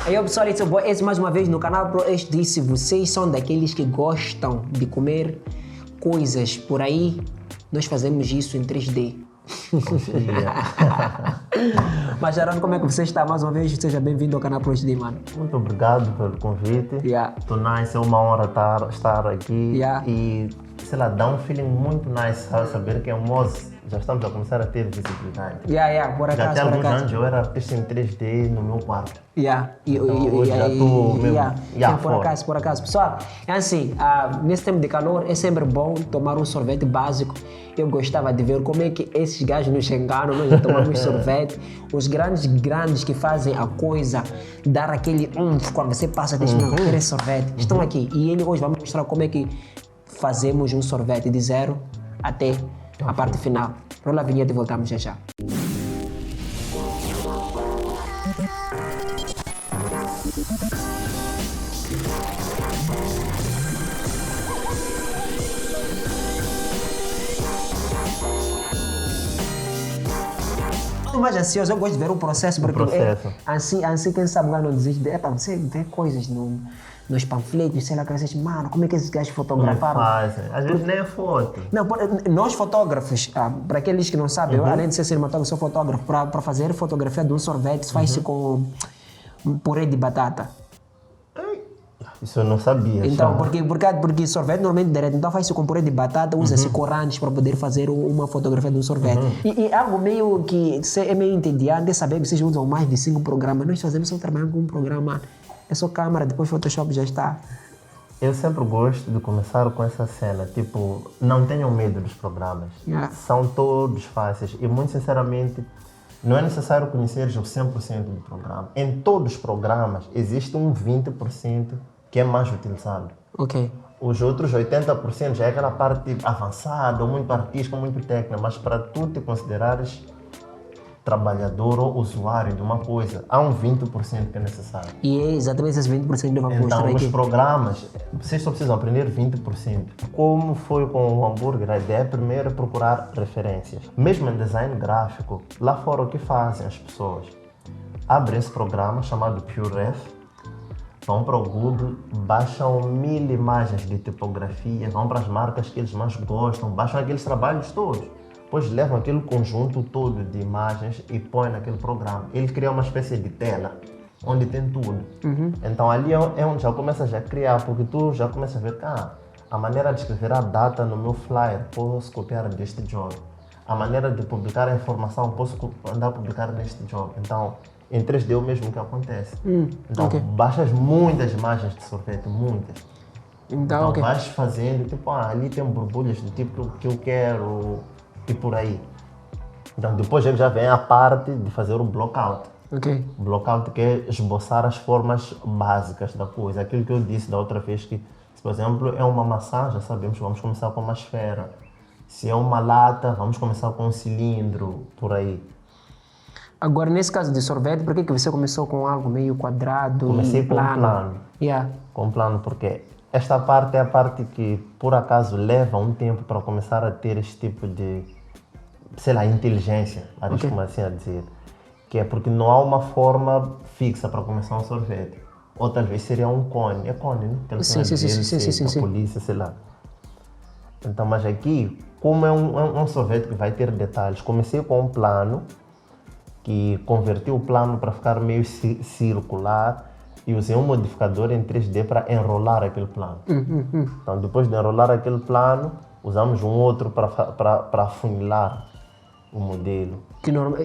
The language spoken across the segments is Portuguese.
Aí, pessoal, esse é o Boy S mais uma vez no canal Pro HD. Se vocês são daqueles que gostam de comer coisas por aí, nós fazemos isso em 3D. Mas, Jarano, como é que você está? Mais uma vez, seja bem-vindo ao canal Pro HD, mano. Muito obrigado pelo convite. Tô nice, é uma honra estar aqui. E, sei lá, dá um feeling muito nice, saber que é um Moz. Já estamos a começar a ter visibilidade. Por acaso, já tem alguns anos eu era artista em 3D no meu quarto. Hoje já estou mesmo. Por acaso. Pessoal, é assim, nesse tempo de calor é sempre bom tomar um sorvete básico. Eu gostava de ver como é que esses gajos nos enganam, nós tomamos sorvete. Os grandes que fazem a coisa, dar aquele quando você passa, diz, não, quero esse sorvete. Estão aqui. E ele hoje vai mostrar como é que fazemos um sorvete de zero até a parte final. Rola a vinheta e voltamos já. Mais ansioso, eu gosto de ver o processo, porque assim quem sabe lá não desiste. Você vê coisas nos panfletos, sei lá, que vocês, mano, como é que esses gajos fotografaram? Às vezes nem é foto. Não, nós fotógrafos, para aqueles que não sabem, eu, além de ser cinematógrafo, sou fotógrafo. Para fazer fotografia de um sorvete, faz-se com purê de batata. Isso eu não sabia. Então, porque sorvete normalmente direto, então faz-se com purê de batata, usa-se corantes para poder fazer uma fotografia de um sorvete. E algo meio que é meio entediante é saber que vocês usam mais de 5 programas. Nós fazemos só trabalhando com um programa, é só câmera, depois Photoshop já está. Eu sempre gosto de começar com essa cena, tipo, não tenham medo dos programas. São todos fáceis e, muito sinceramente, não é necessário conhecer o 100% do programa. Em todos os programas existe um 20% que é mais utilizado. Os outros 80% já é aquela parte avançada, ou muito artística, ou muito técnica, mas para tu te considerares trabalhador ou usuário de uma coisa, há um 20% que é necessário. E é exatamente esses 20% que vamos mostrar aqui. Então, os programas, vocês só precisam aprender 20%. Como foi com o hambúrguer, a ideia primeiro é procurar referências. Mesmo em design gráfico, lá fora o que fazem as pessoas? Abrem esse programa chamado PureRef, vão para o Google, baixam 1000 imagens de tipografia, vão para as marcas que eles mais gostam, baixam aqueles trabalhos todos. Depois levam aquele conjunto todo de imagens e põem naquele programa. Ele cria uma espécie de tela, onde tem tudo. Então ali é onde já começas a criar, porque tu já começas a ver que a maneira de escrever a data no meu flyer, posso copiar deste job. A maneira de publicar a informação, posso andar a publicar neste job. Então, em 3D é o mesmo que acontece. Então, baixas muitas imagens de sorvete, muitas. Então vais fazendo, tipo, ali tem borbulhas do tipo que eu quero e por aí. Então, depois já vem a parte de fazer o blockout. O blockout que é esboçar as formas básicas da coisa. Aquilo que eu disse da outra vez, que se, por exemplo, é uma maçã, já sabemos, vamos começar com uma esfera. Se é uma lata, vamos começar com um cilindro, por aí. Agora, nesse caso de sorvete, por que você começou com algo meio quadrado? Comecei com um plano. Com um plano, porque esta parte é a parte que, por acaso, leva um tempo para começar a ter este tipo de, sei lá, inteligência, arrisco-me assim a dizer. Que é porque não há uma forma fixa para começar um sorvete. Ou talvez seria um cone. É cone, né? Sim. Polícia, sei lá. Então, mas aqui, como é um sorvete que vai ter detalhes, comecei com um plano, que converti o plano para ficar meio circular e usei um modificador em 3D para enrolar aquele plano. Então, depois de enrolar aquele plano, usamos um outro para afunilar o modelo.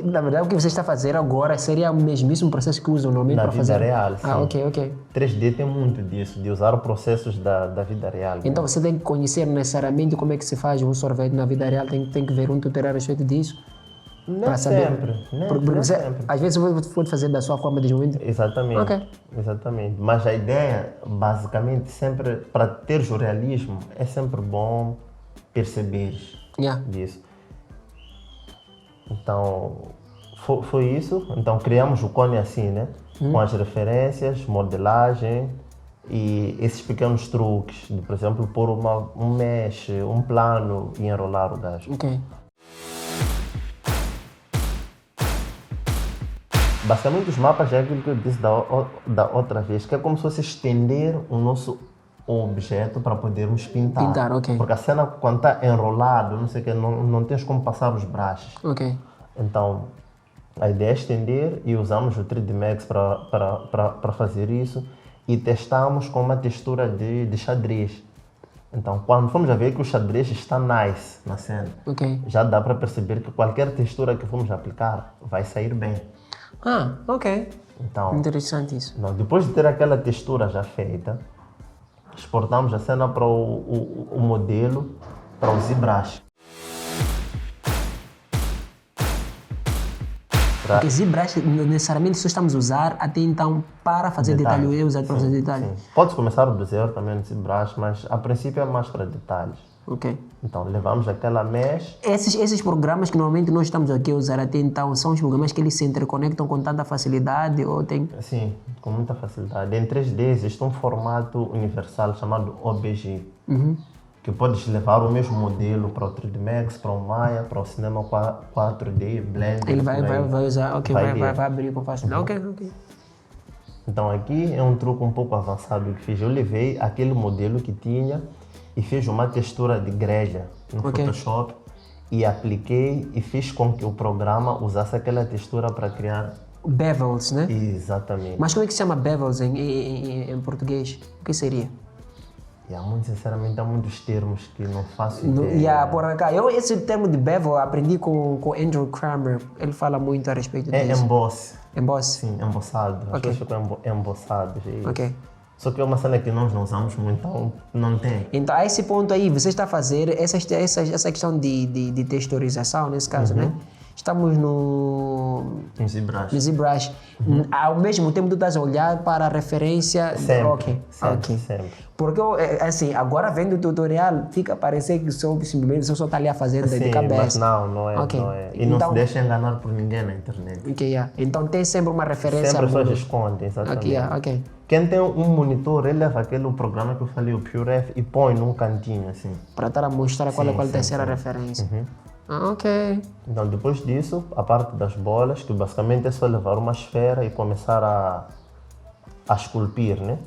Na verdade, o que você está fazendo agora seria o mesmíssimo processo que usam normalmente para fazer? Na vida real, sim. Ok. 3D tem muito disso, de usar processos da vida real. Então, você tem que conhecer necessariamente como é que se faz um sorvete na vida real, tem que ver um tutorial a respeito disso. Nem sempre. Às vezes você pode fazer da sua forma de desenvolvimento. Exatamente. Mas a ideia, basicamente, sempre, para ter o realismo, é sempre bom perceber disso. Então, foi isso. Então, criamos o cone assim, né? Com as referências, modelagem e esses pequenos truques. De, por exemplo, pôr um mesh, um plano e enrolar o gajo. Basicamente, os mapas é aquilo que eu disse da outra vez, que é como se fosse estender o nosso objeto para podermos pintar. Pintar, ok. Porque a cena, quando está enrolado, não sei o que, não tens como passar os braços. Ok. Então, a ideia é estender e usamos o 3D Max para fazer isso e testamos com uma textura de xadrez. Então, quando fomos a ver que o xadrez está nice na cena, Ok. já dá para perceber que qualquer textura que formos aplicar vai sair bem. Ah, ok. Então, Interessante isso. depois de ter aquela textura já feita, exportamos a cena para o modelo, para o ZBrush. Porque ZBrush necessariamente só estamos a usar até então para fazer detalhe. Eu usar para fazer detalhe. Sim. Podes começar do zero também no ZBrush, mas a princípio é mais para detalhes. Ok. Então, levamos aquela mesh. Esses programas que normalmente nós estamos aqui a usar até então são os programas que eles se interconectam com tanta facilidade ou tem... Sim, com muita facilidade. Em 3D existe um formato universal chamado OBJ, que podes levar o mesmo modelo para o 3D Max, para o Maya, para o cinema 4D, Blender. Ele vai usar, ok, vai ler. abrir com facilidade. Ok. Então aqui é um truque um pouco avançado que fiz. Eu levei aquele modelo que tinha e fiz uma textura de grelha no Photoshop e apliquei e fiz com que o programa usasse aquela textura para criar... Bevels, né? Exatamente. Mas como é que se chama bevels em português? O que seria? Muito sinceramente, há muitos termos que não faço ideia. Por cá. Esse termo de bevel aprendi com Andrew Kramer. Ele fala muito a respeito É disso. embosse. Embosse? Sim, embossado. As coisas ficam emossadas. Ok. Só que é uma cena que nós não usamos muito, então não tem. Então, a esse ponto aí, você está a fazer essa questão de texturização, nesse caso, né? Estamos no ZBrush. Ao mesmo tempo, tu estás a olhar para a referência... Sempre. Porque, assim, agora vendo o tutorial, fica a parecer que simplesmente só está ali a fazer de cabeça. Mas não é. Okay. Não é. E então, não se deixa enganar por ninguém na internet. Então tem sempre uma referência... Sempre as pessoas escondem, exatamente. Quem tem um monitor, ele leva aquele programa que eu falei, o PureF, e põe num cantinho, assim. Para estar a mostrar qual é a terceira referência. Ok. Então, depois disso, a parte das bolas, que basicamente é só levar uma esfera e começar a esculpir, né?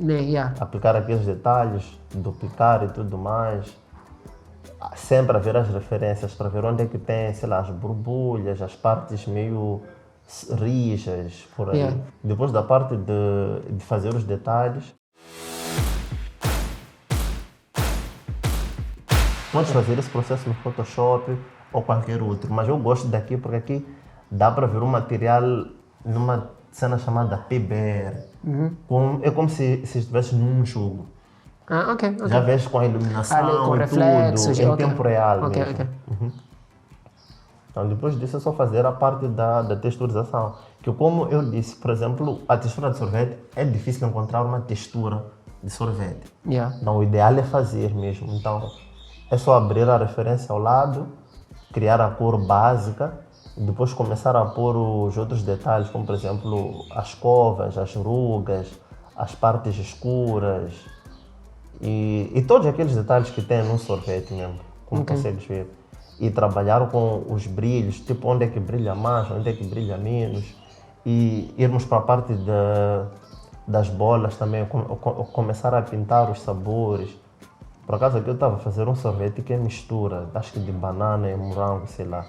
Aplicar aqueles detalhes, duplicar e tudo mais. Sempre a ver as referências para ver onde é que tem, sei lá, as borbulhas, as partes meio rijas, por aí. Depois da parte de fazer os detalhes, podes fazer esse processo no Photoshop ou qualquer outro, mas eu gosto daqui porque aqui dá para ver o material numa cena chamada PBR. É como se estivesse num jogo. Ok. Já vês com a iluminação com e reflexos, tudo, em tempo real mesmo. Ok. Então, depois disso é só fazer a parte da texturização. Que como eu disse, por exemplo, a textura de sorvete é difícil encontrar uma textura de sorvete. Então, o ideal é fazer mesmo. Então, é só abrir a referência ao lado, criar a cor básica, e depois começar a pôr os outros detalhes, como por exemplo as covas, as rugas, as partes escuras e todos aqueles detalhes que tem num sorvete mesmo, como consegues ver. E trabalhar com os brilhos, tipo onde é que brilha mais, onde é que brilha menos, e irmos para a parte das bolas também, começar a pintar os sabores. Por acaso aqui eu estava a fazer um sorvete que é mistura, acho que de banana e morango, sei lá.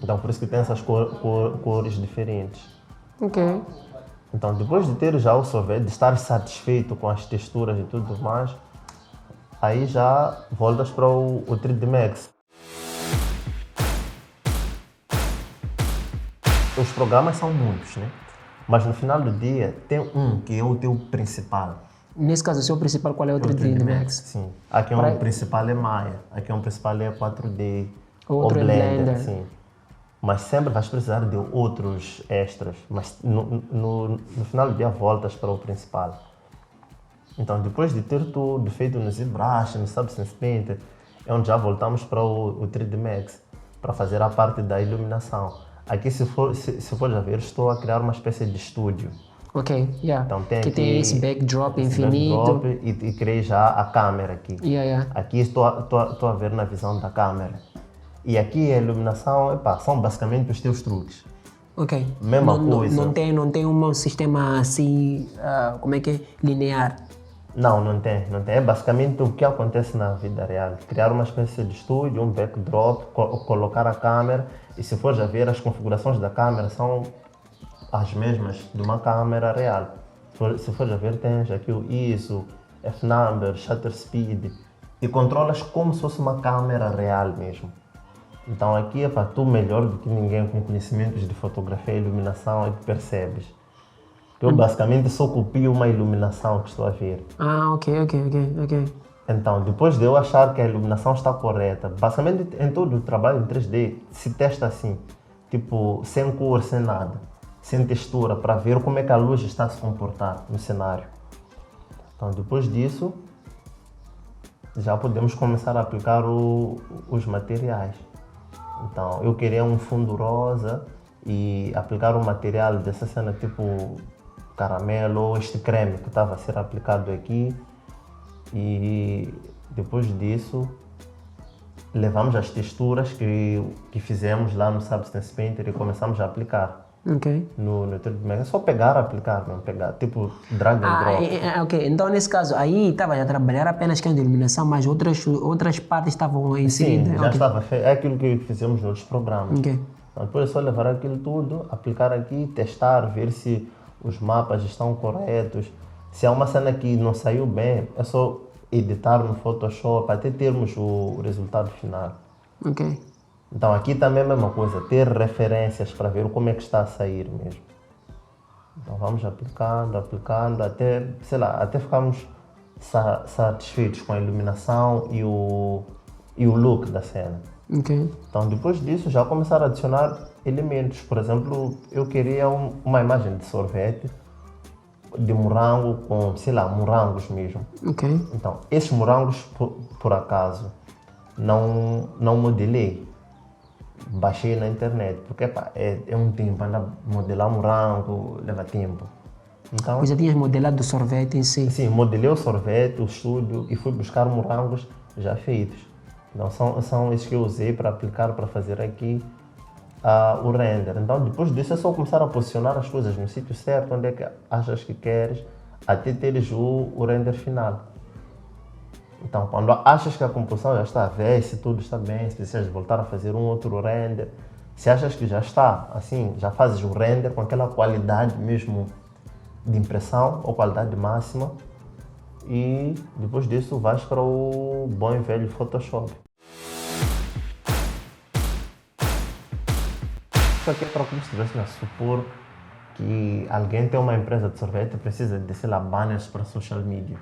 Então por isso que tem essas cores diferentes. Ok. Então depois de ter já o sorvete, de estar satisfeito com as texturas e tudo mais, aí já voltas para o 3D Max. Os programas são muitos, né? Mas no final do dia tem um que é o teu principal. Nesse caso, o seu principal, qual é o 3D Max? Sim. Aqui um principal é Maya, aqui um principal é 4D, outro ou Blender, Blender. Sim. Mas sempre vais precisar de outros extras, mas no final do dia voltas para o principal. Então, depois de ter tudo feito no ZBrush, no Substance Painter, é onde já voltamos para o 3D Max, para fazer a parte da iluminação. Aqui, se for já ver, estou a criar uma espécie de estúdio. Ok, Então, tem esse backdrop infinito. Backdrop e criei já a câmera aqui. Aqui estou a ver na visão da câmera. E aqui a iluminação, são basicamente os teus truques. Ok. Mesma não, coisa. Não tem um sistema assim, como é que é? Linear. Não, não tem. É basicamente o que acontece na vida real. Criar uma espécie de estúdio, um backdrop, colocar a câmera e se for já ver as configurações da câmera são as mesmas de uma câmera real. Se for já ver tens aqui o ISO, F-number, shutter speed e controlas como se fosse uma câmera real mesmo. Então aqui é para tu melhor do que ninguém com conhecimentos de fotografia e iluminação é que percebes. Eu basicamente só copio uma iluminação que estou a ver. Ok. Então, depois de eu achar que a iluminação está correta, basicamente em todo o trabalho em 3D se testa assim, tipo, sem cor, sem nada, sem textura, para ver como é que a luz está a se comportar no cenário. Então, depois disso, já podemos começar a aplicar os materiais. Então, eu queria um fundo rosa e aplicar um material dessa cena tipo caramelo ou este creme que estava a ser aplicado aqui. E depois disso, levamos as texturas que fizemos lá no Substance Painter e começamos a aplicar. Ok. No 3D Max. É só pegar, aplicar, não pegar, tipo drag and drop. Ok. Então, nesse caso, aí estava a trabalhar apenas com a iluminação, mas outras partes estavam inseridas. Sim, já estava feito. É aquilo que fizemos nos outros programas. Ok. Então, depois é só levar aquilo tudo, aplicar aqui, testar, ver se os mapas estão corretos. Se há uma cena que não saiu bem, é só editar no Photoshop até termos o resultado final. Ok. Então aqui também é a mesma coisa, ter referências para ver como é que está a sair mesmo. Então vamos aplicando, até, sei lá, até ficarmos satisfeitos com a iluminação e o look da cena. Ok. Então depois disso já começar a adicionar elementos. Por exemplo, eu queria uma imagem de sorvete de morango com, sei lá, morangos mesmo. Ok. Então, esses morangos, por acaso, não modelei. Baixei na internet, porque é um tempo, andar modelar morango leva tempo. Então, Pois já tinhas modelado o sorvete em si. sim, modelei o sorvete, o estúdio e fui buscar morangos já feitos. Então, são esses que eu usei para aplicar, para fazer aqui o render. Então, depois disso é só começar a posicionar as coisas no sítio certo, onde é que achas que queres, até teres o render final. Então, quando achas que a composição já está a ver, se tudo está bem, se precisas voltar a fazer um outro render, se achas que já está, assim, já fazes o render com aquela qualidade mesmo de impressão ou qualidade máxima e depois disso vais para o bom e velho Photoshop. Isso aqui é para como se estivesse a supor que alguém tem uma empresa de sorvete e precisa de, sei lá, banners para social media.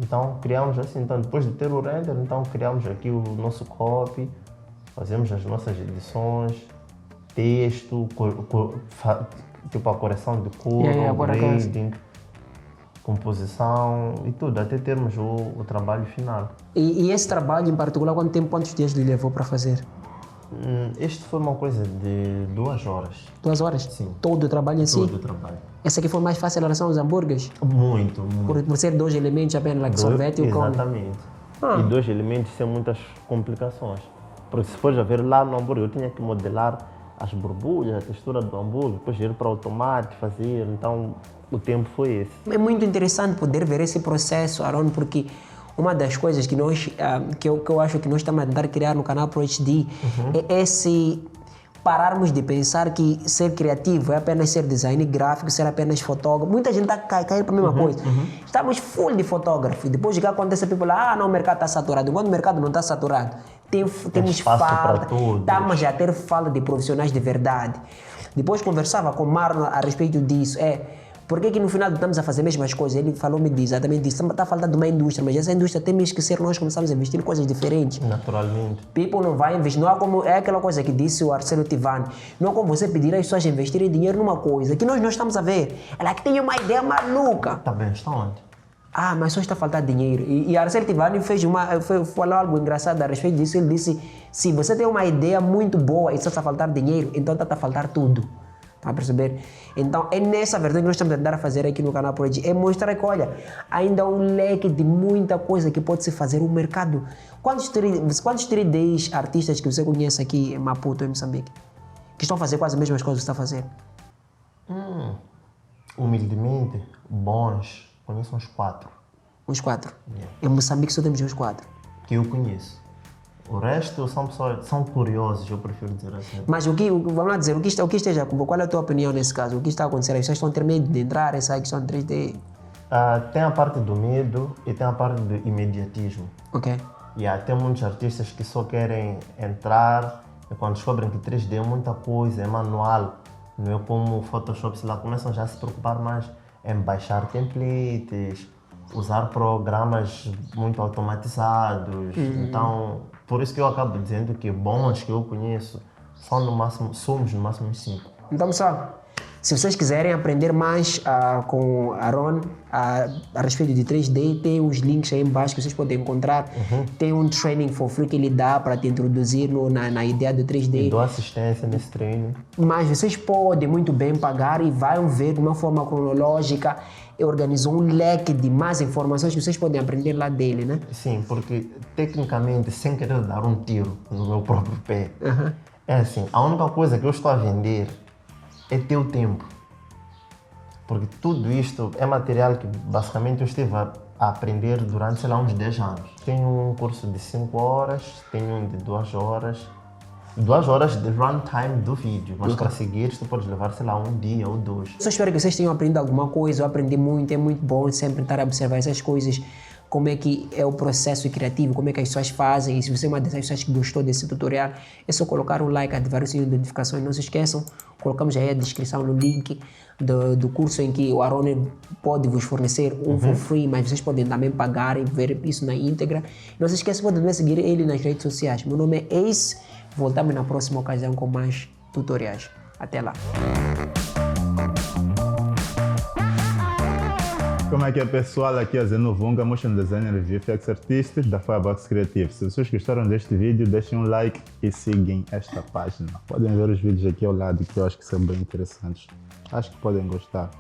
Então criamos assim, então depois de ter o render, então criamos aqui o nosso copy, fazemos as nossas edições, texto, tipo a correção de cor, grading, composição e tudo, até termos o trabalho final. E esse trabalho em particular, quantos dias lhe levou para fazer? Este foi uma coisa de 2 horas. 2 horas? Sim. Todo o trabalho em si? Todo o trabalho. Essa aqui foi mais fácil em relação aos hambúrgueres? Muito. Por ser 2 elementos apenas, like sorvete e o cone? Exatamente. E 2 elementos sem muitas complicações. Porque se for já ver lá no hambúrguer, eu tinha que modelar as borbulhas, a textura do hambúrguer, depois ir para o tomate, fazer, então o tempo foi esse. É muito interessante poder ver esse processo, Aaron, porque uma das coisas que eu acho que nós estamos a tentar criar no canal ProHD é esse pararmos de pensar que ser criativo é apenas ser design gráfico, ser apenas fotógrafo. Muita gente está a cair para a mesma coisa. Estamos full de fotógrafo. Depois de que acontece, a people não, o mercado está saturado. Enquanto o mercado não está saturado, temos falta, estamos a ter falta de profissionais de verdade. Depois conversava com o Marlon a respeito disso. Por que no final estamos a fazer as mesmas coisas? Ele falou-me exatamente disso. Está faltando de uma indústria, mas essa indústria temos que ser nós começamos a investir em coisas diferentes. Naturalmente. People não vai investir. Não há como, é aquela coisa que disse o Arcelo Tivani. Não é como você pedir às pessoas investirem dinheiro numa coisa que nós não estamos a ver. Ela que tem uma ideia maluca. Tá bem, está onde? Mas só está a faltar dinheiro. E Arcelo Tivani falou algo engraçado a respeito disso. Ele disse, se você tem uma ideia muito boa e só está a faltar dinheiro, então está a faltar tudo. Está a perceber? Então é nessa verdade que nós estamos a tentar fazer aqui no canal ProHD. É mostrar que, olha, ainda há um leque de muita coisa que pode se fazer no mercado. Quantos 3Ds artistas que você conhece aqui em Maputo, em Moçambique? que estão a fazer quase as mesmas coisas que você está a fazer? Humildemente, bons, conheço uns 4 Uns 4. Em Moçambique só temos uns 4. que eu conheço. O resto são pessoas, são curiosos, eu prefiro dizer assim. Mas vamos lá dizer, o que esteja, qual é a tua opinião nesse caso? O que está a acontecer? As pessoas estão a ter medo de entrar, essa questão de 3D? Tem a parte do medo e tem a parte do imediatismo. Ok. Tem muitos artistas que só querem entrar e quando descobrem que 3D é muita coisa, é manual, não é como o Photoshop, sei lá, começam já a se preocupar mais em baixar templates, usar programas muito automatizados. Então, por isso que eu acabo dizendo que bons que eu conheço somos no máximo 5. Então, pessoal, se vocês quiserem aprender mais com Aaron a respeito de 3D, tem os links aí embaixo que vocês podem encontrar. Tem um training for free que ele dá para te introduzir na ideia do 3D. Eu dou assistência nesse treino. Mas vocês podem muito bem pagar e vão ver de uma forma cronológica. Organizou um leque de mais informações que vocês podem aprender lá dele, né? Sim, porque tecnicamente, sem querer dar um tiro no meu próprio pé, é assim, a única coisa que eu estou a vender é teu tempo. Porque tudo isto é material que basicamente eu estive a aprender durante, sei lá, uns 10 anos. Tenho um curso de 5 horas, tenho um de 2 horas. 2 horas de runtime do vídeo, mas para seguir tu podes levar, sei lá, um dia ou 2. Só espero que vocês tenham aprendido alguma coisa. Eu aprendi muito, é muito bom sempre estar a observar essas coisas. Como é que é o processo criativo, como é que as pessoas fazem. E se você é uma dessas pessoas que gostou desse tutorial, é só colocar um like, ativar o sininho de notificações. Não se esqueçam, colocamos aí a descrição no link do curso em que o Aaron pode vos fornecer for free, mas vocês podem também pagar e ver isso na íntegra. Não se esqueçam, podem também seguir ele nas redes sociais. Meu nome é Ace. Voltamos na próxima ocasião com mais tutoriais. Até lá! Como é que é, pessoal? Aqui é Zeno Vunga, motion designer e VFX artist da Firebox Creative. Se vocês gostaram deste vídeo, deixem um like e sigam esta página. Podem ver os vídeos aqui ao lado que eu acho que são bem interessantes. Acho que podem gostar.